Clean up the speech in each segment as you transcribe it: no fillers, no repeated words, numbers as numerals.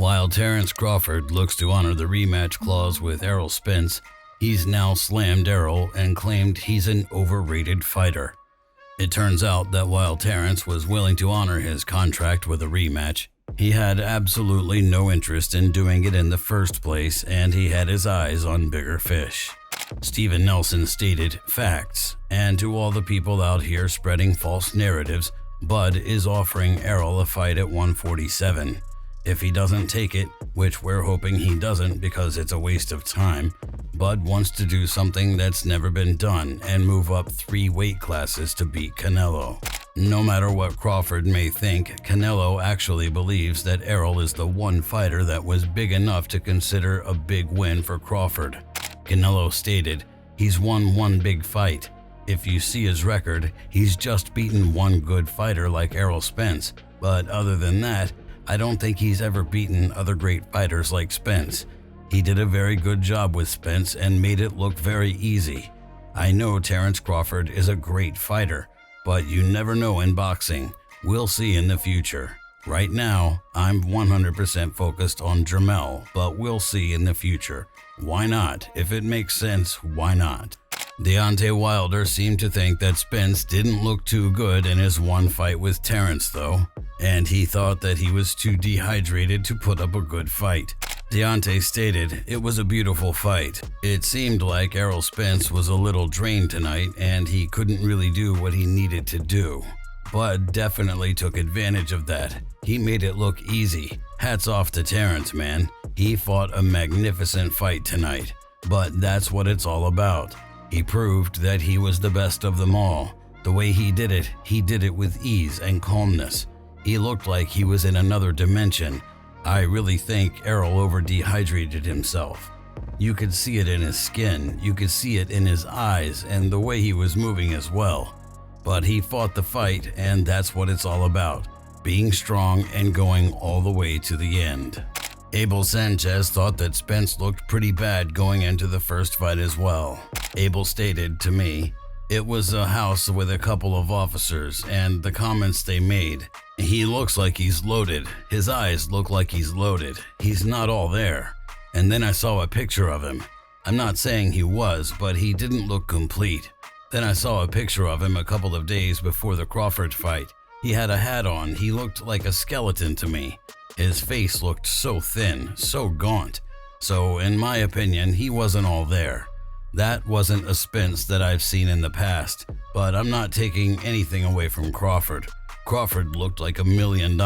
While Terence Crawford looks to honor the rematch clause with Errol Spence, he's now slammed Errol and claimed he's an overrated fighter. It turns out that while Terence was willing to honor his contract with a rematch, he had absolutely no interest in doing it in the first place, and he had his eyes on bigger fish. Steven Nelson stated, "Facts, and to all the people out here spreading false narratives, Bud is offering Errol a fight at 147. If he doesn't take it, which we're hoping he doesn't because it's a waste of time, Bud wants to do something that's never been done and move up 3 weight classes to beat Canelo." No matter what Crawford may think, Canelo actually believes that Errol is the one fighter that was big enough to consider a big win for Crawford. Canelo stated, "He's won one big fight. If you see his record, he's just beaten one good fighter like Errol Spence, but other than that, I don't think he's ever beaten other great fighters like Spence. He did a very good job with Spence and made it look very easy. I know Terence Crawford is a great fighter, but you never know in boxing. We'll see in the future. Right now, I'm 100% focused on Jermell, but we'll see in the future. Why not? If it makes sense, why not?" Deontay Wilder seemed to think that Spence didn't look too good in his one fight with Terence though, and he thought that he was too dehydrated to put up a good fight. Deontay stated, "It was a beautiful fight. It seemed like Errol Spence was a little drained tonight and he couldn't really do what he needed to do. Bud definitely took advantage of that. He made it look easy. Hats off to Terence, man. He fought a magnificent fight tonight, but that's what it's all about. He proved that he was the best of them all. The way he did it with ease and calmness. He looked like he was in another dimension. I really think Errol over-dehydrated himself. You could see it in his skin, you could see it in his eyes, and the way he was moving as well. But he fought the fight, and that's what it's all about. Being strong and going all the way to the end." Abel Sanchez thought that Spence looked pretty bad going into the first fight as well. Abel stated to me, "It was a house with a couple of officers, and the comments they made. He looks like he's loaded. His eyes look like he's loaded. He's not all there. And then I saw a picture of him. I'm not saying he was, but he didn't look complete. Then I saw a picture of him a couple of days before the Crawford fight. He had a hat on. He looked like a skeleton to me. His face looked so thin, so gaunt. So in my opinion, he wasn't all there. That wasn't a Spence that I've seen in the past, but I'm not taking anything away from Crawford. Crawford looked like $1 million.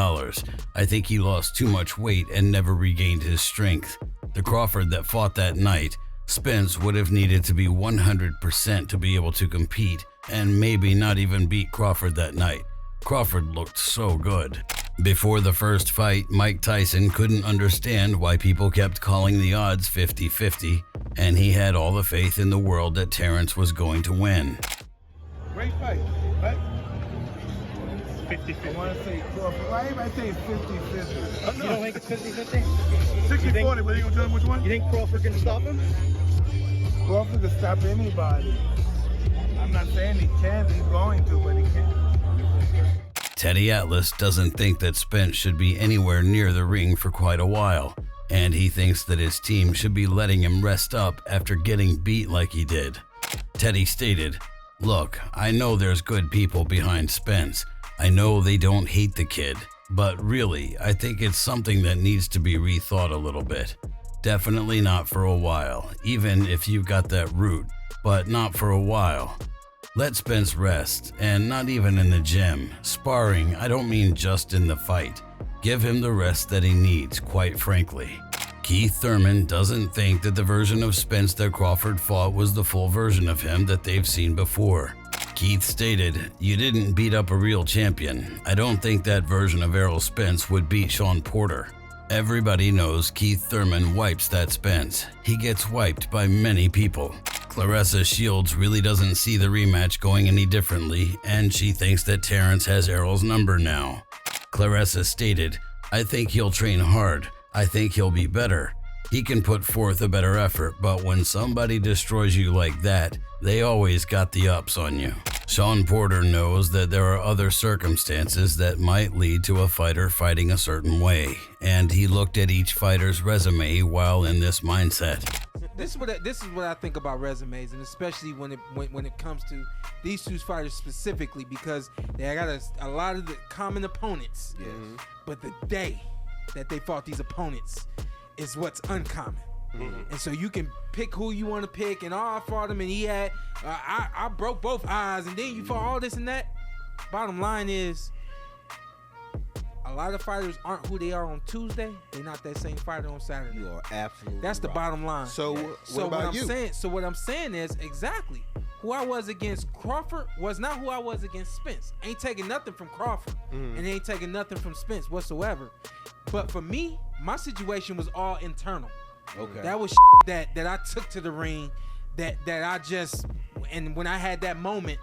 I think he lost too much weight and never regained his strength. The Crawford that fought that night, Spence would have needed to be 100% to be able to compete and maybe not even beat Crawford that night. Crawford looked so good." Before the first fight, Mike Tyson couldn't understand why people kept calling the odds 50-50, and he had all the faith in the world that Terence was going to win. Great fight, right? 50-50. I want to say Crawford. Why everybody say 50-50? You don't think it's 50-50? 60-40, but you gonna tell me which one? You think Crawford can stop him? Crawford can stop anybody. I'm not saying he can't, he's going to, but he can't. Teddy Atlas doesn't think that Spence should be anywhere near the ring for quite a while, and he thinks that his team should be letting him rest up after getting beat like he did. Teddy stated, "Look, I know there's good people behind Spence. I know they don't hate the kid, but really, I think it's something that needs to be rethought a little bit. Definitely not for a while, even if you've got that route, but not for a while. Let Spence rest, and not even in the gym. Sparring, I don't mean just in the fight. Give him the rest that he needs, quite frankly." Keith Thurman doesn't think that the version of Spence that Crawford fought was the full version of him that they've seen before. Keith stated, "You didn't beat up a real champion. I don't think that version of Errol Spence would beat Sean Porter. Everybody knows Keith Thurman wipes that Spence. He gets wiped by many people." Claressa Shields really doesn't see the rematch going any differently, and she thinks that Terence has Errol's number now. Claressa stated, "I think he'll train hard. I think he'll be better. He can put forth a better effort, but when somebody destroys you like that, they always got the ups on you." Sean Porter knows that there are other circumstances that might lead to a fighter fighting a certain way, and he looked at each fighter's resume while in this mindset. This is what I think about resumes, and especially when it comes to these two fighters specifically, because they got a lot of the common opponents. Yes. But the day that they fought these opponents is what's uncommon. And so you can pick who you want to pick, and I fought him, and he had I broke both eyes, and then you fought all this and that. Bottom line is, a lot of fighters aren't who they are on Tuesday. They're not that same fighter on Saturday. You are absolutely That's the right. bottom line. So what I'm saying is exactly who I was against Crawford was not who I was against Spence. Ain't taking nothing from Crawford, and ain't taking nothing from Spence whatsoever. But for me, my situation was all internal. Okay. That was that I took to the ring, that I just, and when I had that moment,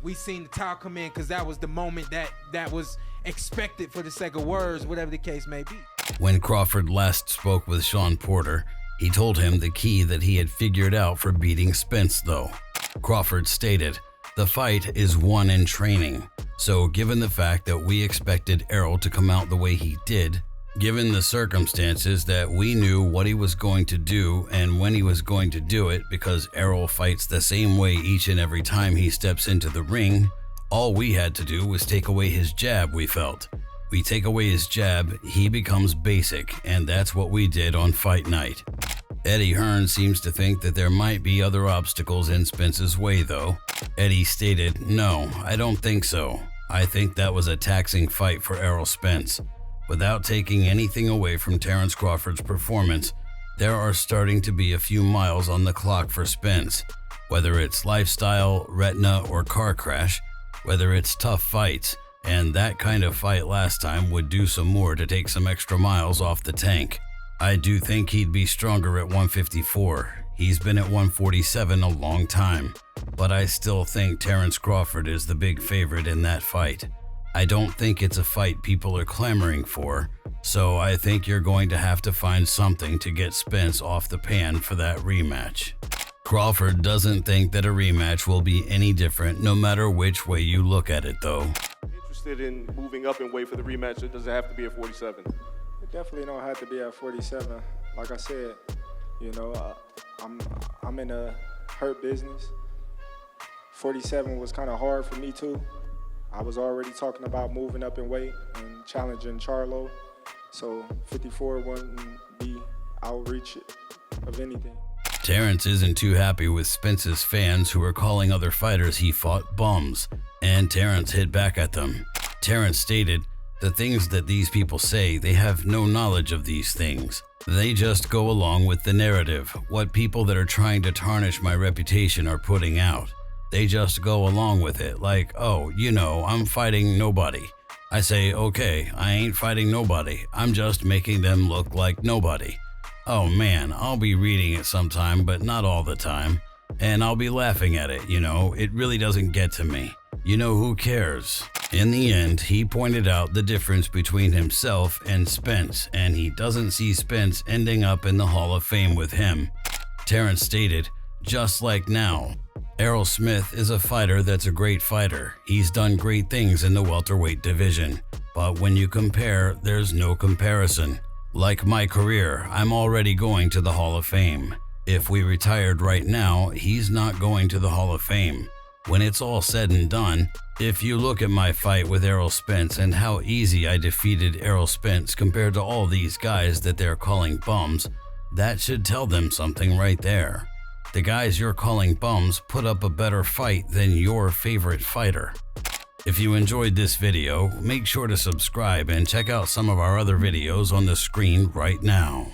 we seen the towel come in, because that was the moment that was expected, for the sake of words, whatever the case may be. When Crawford last spoke with Sean Porter, he told him the key that he had figured out for beating Spence though. Crawford stated, "The fight is won in training, so given the fact that we expected Errol to come out the way he did, given the circumstances that we knew what he was going to do and when he was going to do it, because Errol fights the same way each and every time he steps into the ring, all we had to do was take away his jab, we felt. We take away his jab, he becomes basic, and that's what we did on fight night." Eddie Hearn seems to think that there might be other obstacles in Spence's way though. Eddie stated, "No, I don't think so. I think that was a taxing fight for Errol Spence. Without taking anything away from Terence Crawford's performance, there are starting to be a few miles on the clock for Spence. Whether it's lifestyle, retina, or car crash, whether it's tough fights, and that kind of fight last time would do some more to take some extra miles off the tank. I do think he'd be stronger at 154. He's been at 147 a long time, but I still think Terence Crawford is the big favorite in that fight. I don't think it's a fight people are clamoring for, so I think you're going to have to find something to get Spence off the pan for that rematch." Crawford doesn't think that a rematch will be any different no matter which way you look at it though. Interested in moving up in weight for the rematch, or does it have to be at 47? It definitely don't have to be at 47. Like I said, you know, I'm in a hurt business. 47 was kind of hard for me too. I was already talking about moving up in weight and challenging Charlo, so 54 wouldn't be outreach of anything. Terence isn't too happy with Spence's fans who are calling other fighters he fought bums, and Terence hit back at them. Terence stated, "The things that these people say, they have no knowledge of these things. They just go along with the narrative, what people that are trying to tarnish my reputation are putting out. They just go along with it, like, oh, you know, I'm fighting nobody. I say, okay, I ain't fighting nobody. I'm just making them look like nobody. Oh man, I'll be reading it sometime, but not all the time. And I'll be laughing at it, you know, it really doesn't get to me. You know, who cares?" In the end, he pointed out the difference between himself and Spence, and he doesn't see Spence ending up in the Hall of Fame with him. Terence stated, "Just like now, Errol Smith is a fighter that's a great fighter. He's done great things in the welterweight division. But when you compare, there's no comparison. Like my career, I'm already going to the Hall of Fame. If we retired right now, he's not going to the Hall of Fame. When it's all said and done, if you look at my fight with Errol Spence and how easy I defeated Errol Spence compared to all these guys that they're calling bums, that should tell them something right there. The guys you're calling bums put up a better fight than your favorite fighter." If you enjoyed this video, make sure to subscribe and check out some of our other videos on the screen right now.